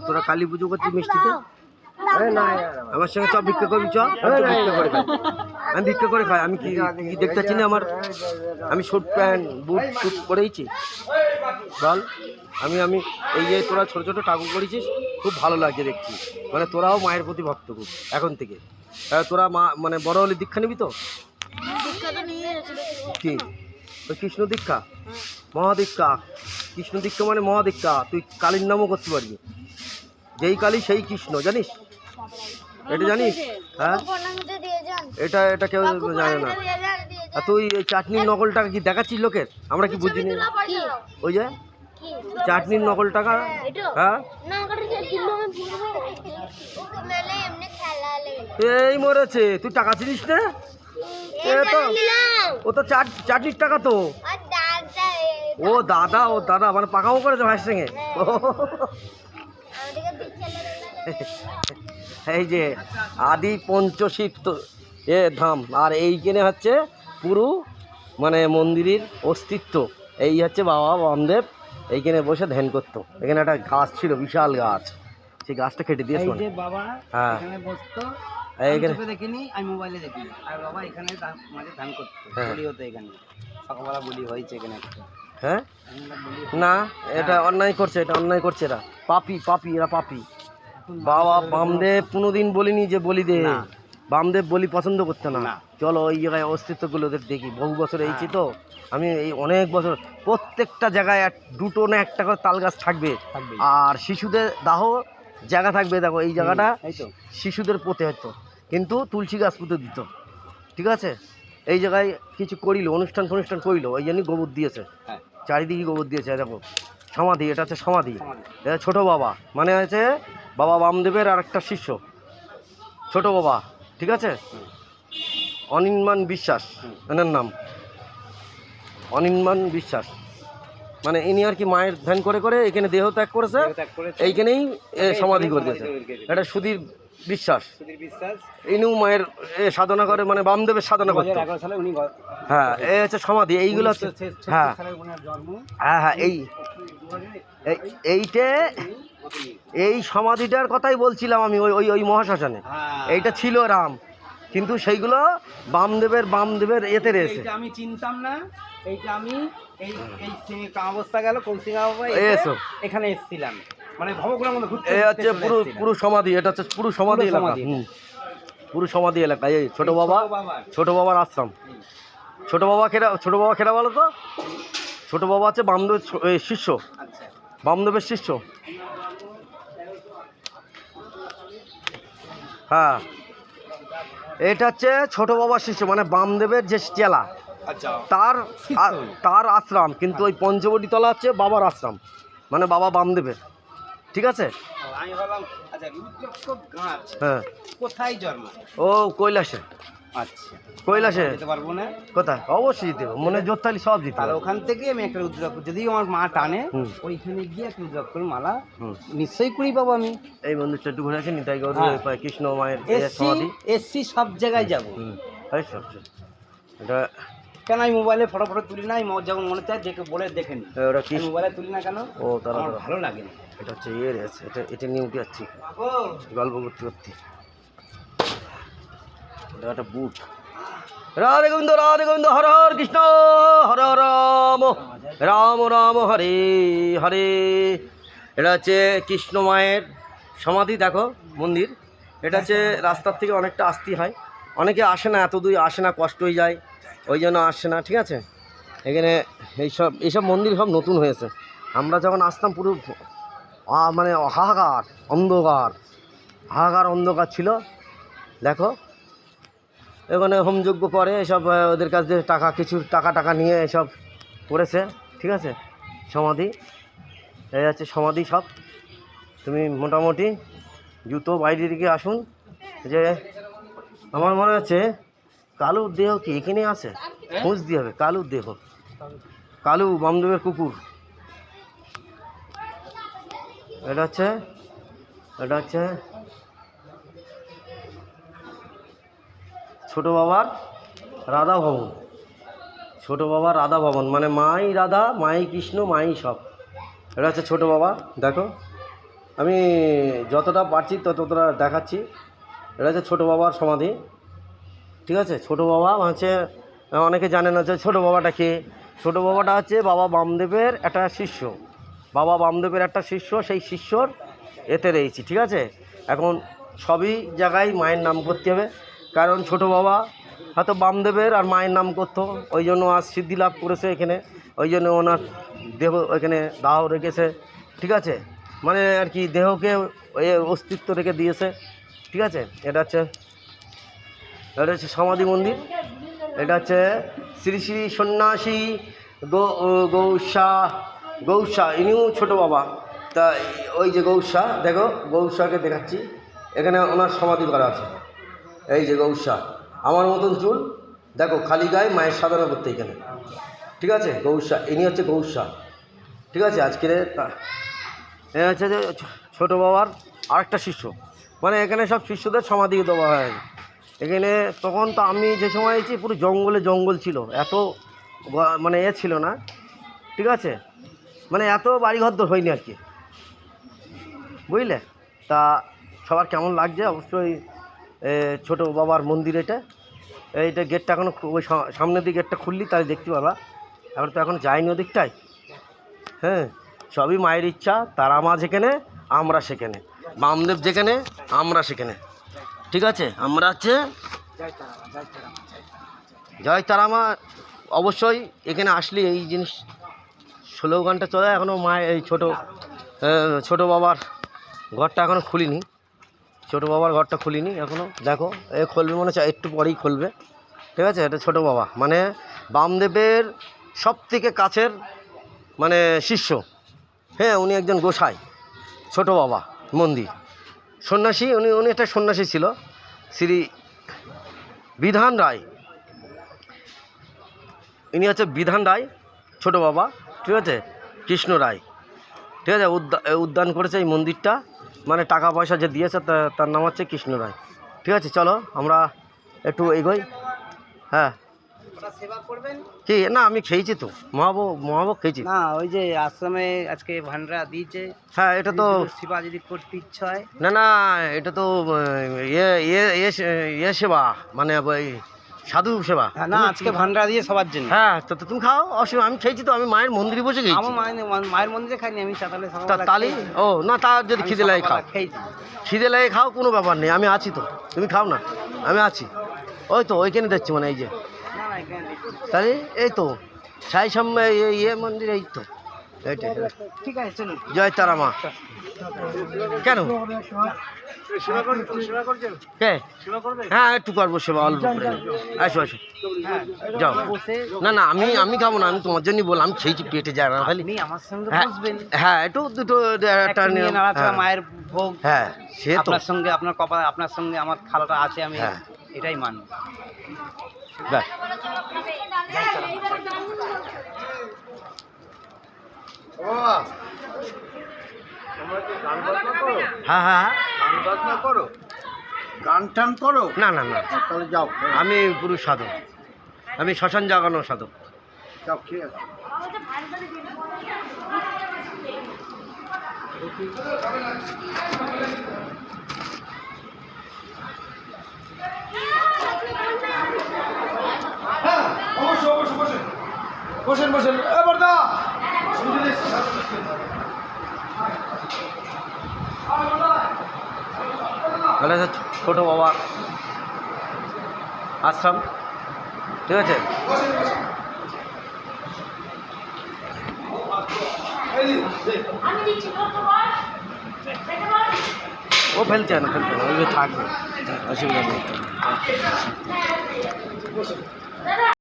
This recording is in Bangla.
তোরা কালী পুজো করছিস মিষ্টিতে? আমার সঙ্গে সব ভিক্ষা করবি, চ ভিক্ষা করে খাই। আমি ভিক্ষা করে খাই। আমি কি দেখতেছি না আমার আমি শর্ট প্যান্ট বুট টুট করেইছি বল। আমি এই যে তোরা ছোটো ছোটো ঠাকুর করেছিস, খুব ভালো লাগছে দেখছি। মানে তোরাও মায়ের প্রতি ভক্ত খুব এখন থেকে। তোরা মা মানে বড় হলে দীক্ষা নিবি তো? কি ওই কৃষ্ণ দীক্ষা, মহাদীক্ষা? কৃষ্ণ দীক্ষা মানে মহাদীক্ষা। তুই কালীর নামও করতে পারবি। যেই কালী সেই কৃষ্ণ, জানিস? এটা জানিস? হ্যাঁ, এটা কেউ জানে না। আর তুই এই চাটনির নকল টাকা কি দেখাচ্ছিস লোকের? আমরা কি বুঝিনি? ওই যে চাটনির নকল টাকা। হ্যাঁ, এই মরেছে। তুই টাকা চিনিস না? ও তো চাটনির টাকা তো। ও দাদা মানে পাকাও করেছে ভাইয়ের সঙ্গে। এই যে আদি পঞ্চশীল ধাম, আর এইখানে হচ্ছে পুরো মানে মন্দিরের অস্তিত্ব। এই হচ্ছে বাবা বামদেব এইখানে বসে ধ্যান করতো। এখানে একটা গাছ ছিল, বিশাল গাছ, সেই গাছটা কেটে দিয়েছে। হ্যাঁ, এইখানে দেখিনি, আমি মোবাইলে দেখি। আর বাবা এখানে মাঝে ধ্যান করতো, বলি হতো এখানে, সকালবেলা বলি হয়েছে এখানে। হ্যাঁ, না এটা অন্যায় করছে, এটা অন্যায় করছে। এরা পাপি, এরা পাপি। বাবা বামদেব কোনোদিন বলিনি যে বলি দে। বামদেব বলি পছন্দ করতে না। চলো ওই জায়গায় অস্তিত্বগুলো ওদের দেখি। বহু বছর এইছি তো আমি, এই অনেক বছর। প্রত্যেকটা জায়গায় দুটো না একটা করে তাল গাছ থাকবে। আর শিশুদের দাহ জায়গা থাকবে। দেখো এই জায়গাটা শিশুদের পোতে হতো, কিন্তু তুলসী গাছ পুঁতে দিত। ঠিক আছে, এই জায়গায় কিছু করিল, অনুষ্ঠান করিল, ওই জন্যই গোবর দিয়েছে। চারিদিকে গোবর দিয়েছে। দেখো সমাধি, এটা হচ্ছে সমাধি। এটা ছোট বাবা মানে হচ্ছে বাবা বামদেবের আর একটা শিষ্য, ছোট বাবা। ঠিক আছে, অনির্বাণ বিশ্বাস এনার নাম, অনির্বাণ বিশ্বাস। মানে ইনি আর কি মায়ের ধ্যান করে করে এখানে দেহ ত্যাগ করেছে, এইখানেই সমাধি করে দিয়েছে। এটা সুধীর বিশ্বাস। ইনিও মায়ের সাধনা করে, মানে বামদেবের সাধনা করতে। হ্যাঁ, এই হচ্ছে সমাধি। এইগুলো হচ্ছে, হ্যাঁ হ্যাঁ, এইটা এই সমাধিটার কথাই বলছিলাম আমি। ওই মহাশ্মশানে এইটা ছিল রাম, কিন্তু সেইগুলো বামদেবের এতে রয়েছে। আমি চিনতাম না। এইটা আমি এই অবস্থা গেল কৌশিকা বাবা এখানে এসেছিলাম, মানে ভবগুলোর মধ্যে ঘুরতে। এই হচ্ছে পুরো সমাধি। এটা হচ্ছে পুরো সমাধি এলাকা। পুরো সমাধি এলাকা। এই ছোট বাবার আশ্রম। ছোট বাবা খেরা বলো তো? ছোট বাবা আছে বামদেবের শিষ্য, বামদেবের শিষ্য। হ্যাঁ, এটা হচ্ছে ছোট বাবার শিষ্য, মানে বামদেবের যে চেলা, তার আশ্রম। কিন্তু ওই পঞ্চবটি তলা হচ্ছে বাবার আশ্রম, মানে বাবা বামদেবের। ঠিক আছে। হ্যাঁ, কোথায় জন্মায়? ও কৈলাসে। আচ্ছা, কৈলাসে যেতে পারবো না? কোথায়? অবশ্যই দিতে হবে, মনে জোর থাকলে সব দিতে হবে। ওখান থেকে আমি একটা রুদ্রাক্ষ, যদি আমার মা টানে, ওইখানে গিয়ে একটা রুদ্রাক্ষর মালা নিশ্চয়ই কুড়ি পাবো আমি। এই মন্দিরটা একটু ঘুরে আছে, নিতাই গৌর কৃষ্ণ মায়ের সমাধি। এসছি সব জায়গায় যাবো। এটা কেন আমি মোবাইলে ফটো তুলি না? যখন মনে চায় দেখে বলে দেখে নি, ওটা কি মোবাইলে তুলি না কেন? ও তারা ভালো লাগে না। এটা হচ্ছে আছে, এটা নিয়ে উঠে যাচ্ছি গল্প করতে। এটা একটা বুট। রাধে গোবিন্দ হর হর কৃষ্ণ, হর রাম রাম রাম হরে হরে। এটা হচ্ছে কৃষ্ণ মায়ের সমাধি। দেখো মন্দির। এটা হচ্ছে রাস্তার থেকে অনেকটা আসতে হয়, অনেকে আসে না, এত দূর আসে না, কষ্ট হয়ে যায়, ওই জন্য আসে না। ঠিক আছে, এখানে এইসব মন্দির সব নতুন হয়েছে। আমরা যখন আসতাম পুরো মানে হাহাকার অন্ধকার ছিল। দেখো এখানে হোমযজ্ঞ করে, এসব ওদের কাছ থেকে কিছু টাকা নিয়ে এসব করেছে। ঠিক আছে, সমাধি। এই আছে সমাধি সব। তুমি মোটামুটি জুতো বাইরে দিকে আসুন। যে আমার মনে হচ্ছে কালুর দেহ কি এখানে আছে, খোঁজ দিয়ে হবে। কালুর দেহ, কালু বামদেবের কুকুর। এটা হচ্ছে ছোট বাবার রাধা ভবন, ছোটো বাবা রাধা ভবন, মানে মাই রাধা, মাই কৃষ্ণ, মাই সব। এটা হচ্ছে ছোটো বাবা। দেখো আমি যতটা পারছি ততটা দেখাচ্ছি। এটা হচ্ছে ছোটো বাবার সমাধি, ঠিক আছে। ছোটো বাবা হচ্ছে, অনেকে জানে না যে ছোটো বাবাটা কে। ছোটো বাবাটা হচ্ছে বাবা বামদেবের একটা শিষ্য, বাবা বামদেবের একটা শিষ্য, সেই শিষ্যর এতে রয়েছি, ঠিক আছে। এখন সবই জায়গায় মায়ের নাম করতে হবে, কারণ ছোটো বাবা হয়তো বামদেবের আর মায়ের নাম করতো, ওই জন্য আজ সিদ্ধি লাভ করেছে এখানে, ওই জন্য ওনার দেহ এখানে দাহ রেখেছে, ঠিক আছে। মানে আর কি দেহকে অস্তিত্ব রেখে দিয়েছে, ঠিক আছে। এটা হচ্ছে সমাধি মন্দির। এটা হচ্ছে শ্রী শ্রী সন্ন্যাসী গৌসা ইনিও ছোটো বাবা। তা ওই যে গৌসা, দেখো গৌসাকে দেখাচ্ছি, এখানে ওনার সমাধি করা আছে। এই যে গৌসা, আমার মতন চুল, দেখো খালি গায়ে মায়ের সাধনা করতে এখানে, ঠিক আছে। গৌসা, ইনি হচ্ছে গৌসা, ঠিক আছে। আজকের এ হচ্ছে যে ছোটো বাবার আরেকটা শিষ্য, মানে এখানে সব শিষ্যদের সমাধি দেওয়া হয় এখানে। তখন তো আমি যে সময় এসেছি পুরো জঙ্গল ছিল, এত মানে ছিল না, ঠিক আছে। মানে এত বাড়িঘর তো হয়নি আর কি, বুঝলে। তা সবার কেমন লাগছে অবশ্যই। ছোটো বাবার মন্দির এইটা গেটটা এখনও, ওই সামনের দিকে গেটটা খুললি তাই দেখতে পাবা। এখন তো এখন যাইনি ওদিকটায়। হ্যাঁ, সবই মায়ের ইচ্ছা। তারা মা যেখানে আমরা সেখানে, বামদেব যেখানে আমরা সেখানে, ঠিক আছে। আমরা হচ্ছে জয় তারা মা। অবশ্যই এখানে আসলে এই জিনিস স্লোগানটা চলে। এখনও মায়ের এই ছোটো বাবার ঘরটা এখনও খুলিনি, ছোটো বাবার ঘরটা খুলিনি এখনও। দেখো এ খুলবে মনে হচ্ছে, একটু পরেই খুলবে, ঠিক আছে। এটা ছোটো বাবা, মানে বামদেবের সব থেকে কাছের মানে শিষ্য। হ্যাঁ, উনি একজন গোসাই। ছোটো বাবা মন্দির সন্ন্যাসী, উনি একটা সন্ন্যাসী ছিল, শ্রী বিধান রায়। ইনি হচ্ছে বিধান রায় ছোটো বাবা, ঠিক আছে। কৃষ্ণ রায়, ঠিক আছে। উদ্যান করেছে এই মন্দিরটা, মানে টাকা পয়সা যে দিয়েছে তার নাম হচ্ছে কৃষ্ণ রায়, ঠিক আছে। চলো আমরা একটু এগোই। হ্যাঁ, সেবা করবেন কি না, আমি খেয়েছি তো, মহাভোগ খেয়েছি না। ওই যে আশ্রমে আজকে ভান্ডারা দিয়েছে। হ্যাঁ, এটা তো সেবা যদি করতে ইচ্ছা হয়। না, এটা তো সেবা, মানে ওই সাধু সেবা। না, আজকে ভান্ডারা দিয়ে সবার জন্য। হ্যাঁ, তো তুমি খাও, অসুবিধা। আমি খেয়েছি তো, আমি মায়ের মন্দিরে বসে খেয়েছি। আমার মায়ের মন্দিরে খাইনি আমি, তালি ও না, তার যদি খিদে লাগে খাও, খেয়েছি। খিদে লাগে খাও, কোনো ব্যাপার নেই, আমি আছি তো, তুমি খাও না, আমি আছি। ওই তো ওইখানে দেখছি, মানে এই যে তাহলে এই তো সাই সামনে মন্দির, এই তো এইটাই। ঠিক আছে, চলুন। জয় তারা মা। কেন কে? হ্যাঁ, একটু করবো সেবা, অল্প করে। আসো যাও। না, আমি খাবো না, আমি তোমার জন্যই বললাম, আমি খেয়েছি, পেটে যায় না খালি। আমার সঙ্গে হ্যাঁ, একটু দুটো একটা মায়ের ভোগ। হ্যাঁ, সে তো আপনার সঙ্গে আপনার কপাল, আপনার সঙ্গে আমার খালাটা আছে, আমি এটাই মানি। ব্যাস। হ্যাঁ, গান টান করো? না, তাহলে যাও, আমি পুরুষ সাধক, আমি শ্মশান জাগানো সাধক। যাও, ঠিক আছে। বসেন এবার দা। তাহলে ছোটো বাবার আশ্রম, ঠিক আছে। ও ফেলছে না, ওই থাকবে, অসুবিধা নেই।